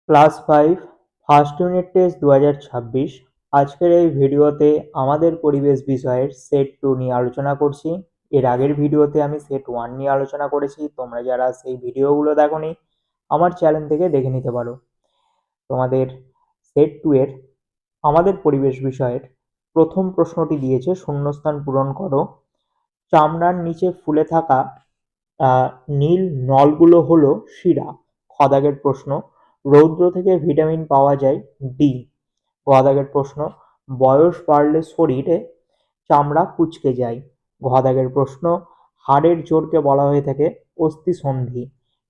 Class 5 first unit test 2026। আজকের এই ভিডিওতে আমাদের পরিবেশ বিষয়ের সেট 2 নিয়ে আলোচনা করছি। এর আগের ভিডিওতে আমি সেট 1 নিয়ে আলোচনা করেছি। তোমরা যারা সেই ভিডিওগুলো দেখোনি আমার চ্যানেল থেকে দেখে নিতে পারো। তোমাদের সেট 2 এর আমাদের পরিবেশ বিষয়ের প্রথম প্রশ্নটি দিয়েছে, শূন্যস্থান পূরণ করো। চামড়ার নিচে ফুলে থাকা নীল নলগুলো হলো শিরা। খ দাগের প্রশ্ন, রৌদ্র থেকে ভিটামিন পাওয়া যায় ডি। গ দাগের প্রশ্ন, বয়স বাড়লে শরীরে চামড়া কুঁচকে যায়। ঘ দাগের প্রশ্ন, হাড়ের জোরকে বলা হয়ে থাকে অস্থিসন্ধি।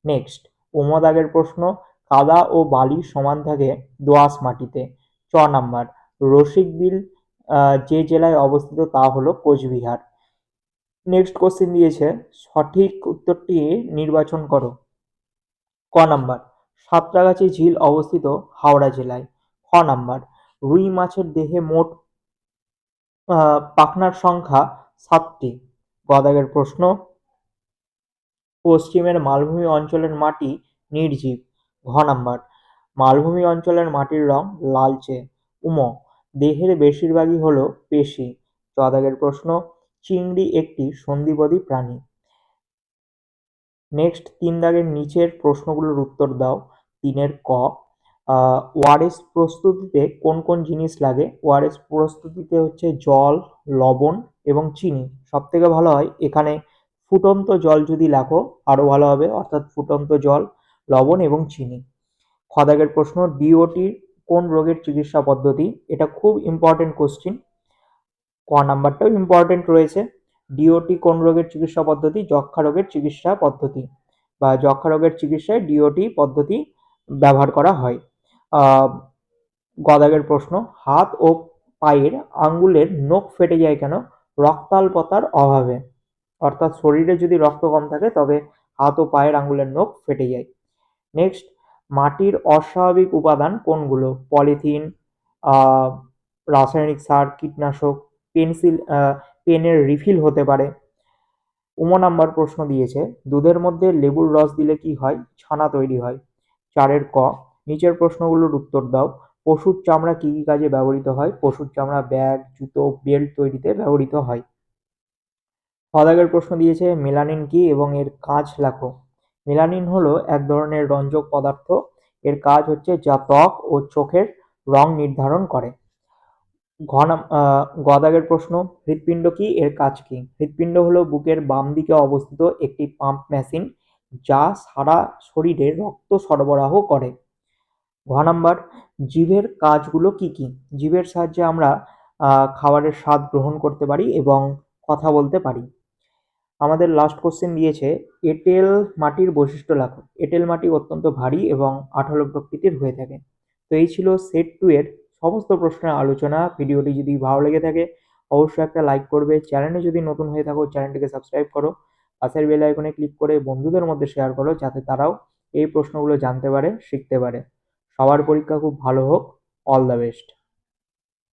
নেক্সট, উম দাগের প্রশ্ন, কাদা ও বালি সমান থাকে দোআঁশ মাটিতে। চ নাম্বার, রসিকবিল যে জেলায় অবস্থিত তা হলো কোচবিহার। নেক্সট কোশ্চেন দিয়েছে, সঠিক উত্তরটি নির্বাচন করো। ক নাম্বার, সাঁতরাগাছি ঝিল অবস্থিত হাওড়া জেলায়। খ নাম্বার, রুই মাছের দেহে মোট পাখনার সংখ্যা 7টি। গ দাগের প্রশ্ন, পশ্চিমের মালভূমি অঞ্চলের মাটি নির্জীব। ঘ নাম্বার, মালভূমি অঞ্চলের মাটির রং লালচে। উম, দেহের বেশিরভাগই হল পেশি। চ দাগের প্রশ্ন, চিংড়ি একটি সন্ধিবদী প্রাণী। নেক্সট, 3 দাগের নিচের প্রশ্নগুলোর উত্তর দাও। 3-এর ক, ওআরএস প্রস্তুতিতে কোন কোন জিনিস লাগে? ওআরএস প্রস্তুতিতে হচ্ছে জল, লবণ এবং চিনি। সব থেকে ভালো হয় এখানে ফুটন্ত জল যদি লেখো আরও ভালো হবে, অর্থাৎ ফুটন্ত জল, লবণ এবং চিনি। খ দাগের প্রশ্ন, ডিওটি কোন রোগের চিকিৎসা পদ্ধতি? এটা খুব ইম্পর্টেন্ট কোশ্চিন। ক নাম্বারটাও ইম্পর্টেন্ট রয়েছে। ডিওটি কোন রোগের চিকিৎসা পদ্ধতি? যক্ষ্মা রোগের চিকিৎসা পদ্ধতি, বা যক্ষ্মা রোগের চিকিৎসায় ডিওটি পদ্ধতি ব্যবহার করা হয়। গ দাগের প্রশ্ন, হাত ও পায়ের আঙ্গুলের নখ ফেটে যায় কেন? রক্তাল্পতার অভাবে। অর্থাৎ শরীরে যদি রক্ত কম থাকে তবে হাত ও পায়ের আঙ্গুলের নখ ফেটে যায়। নেক্সট, মাটির অস্বাভাবিক উপাদান কোনগুলো? পলিথিন, রাসায়নিক সার, কীটনাশক, পেনের রিফিল হতে পারে। নাম্বার প্রশ্ন দিয়েছে, দুধের মধ্যে লেবুর রস দিলে কি হয়? ছানা তৈরি হয়। 4-এর ক, নিচের প্রশ্নগুলোর উত্তর দাও। পশুর চামড়া কি কি কাজে ব্যবহৃত হয়? পশুর চামড়া ব্যাগ, জুতো, বেল্ট তৈরিতে ব্যবহৃত হয়। খ দাগের প্রশ্ন দিয়েছে, মেলানিন কি এবং এর কাজ লেখো। মেলানিন হলো এক ধরনের রঞ্জক পদার্থ। এর কাজ হচ্ছে যা ত্বক ও চোখের রং নির্ধারণ করে। গ দাগের প্রশ্ন, হৃৎপিণ্ড কি, এর কাজ কি? হৃৎপিণ্ড হলো বুকের বাম দিকে অবস্থিত একটি পাম্প মেশিন যা সারা শরীরে রক্ত সরবরাহ করে। ঘ নাম্বার, জিভের কাজগুলো কি কি? জিভের সাহায্যে আমরা খাবারের স্বাদ গ্রহণ করতে পারি এবং কথা বলতে পারি। আমাদের লাস্ট কোশ্চেন দিয়েছে, এঁটেল মাটির বৈশিষ্ট্য লেখো। এঁটেল মাটি অত্যন্ত ভারী এবং আঠালো প্রকৃতির হয়ে থাকে। তো এই ছিল সেট 2 এর সমস্ত প্রশ্নের আলোচনা। ভিডিওটি যদি ভালো লেগে থাকে অবশ্যই একটা লাইক করবে। চ্যানেলে যদি নতুন হয়ে থাকো চ্যানেলটিকে সাবস্ক্রাইব করো। পাশের বেল আইকনে ক্লিক করে বন্ধুদের মধ্যে শেয়ার করো যাতে তারাও এই প্রশ্নগুলো জানতে পারে, শিখতে পারে। সবার পরীক্ষা খুব ভালো হোক। All the best.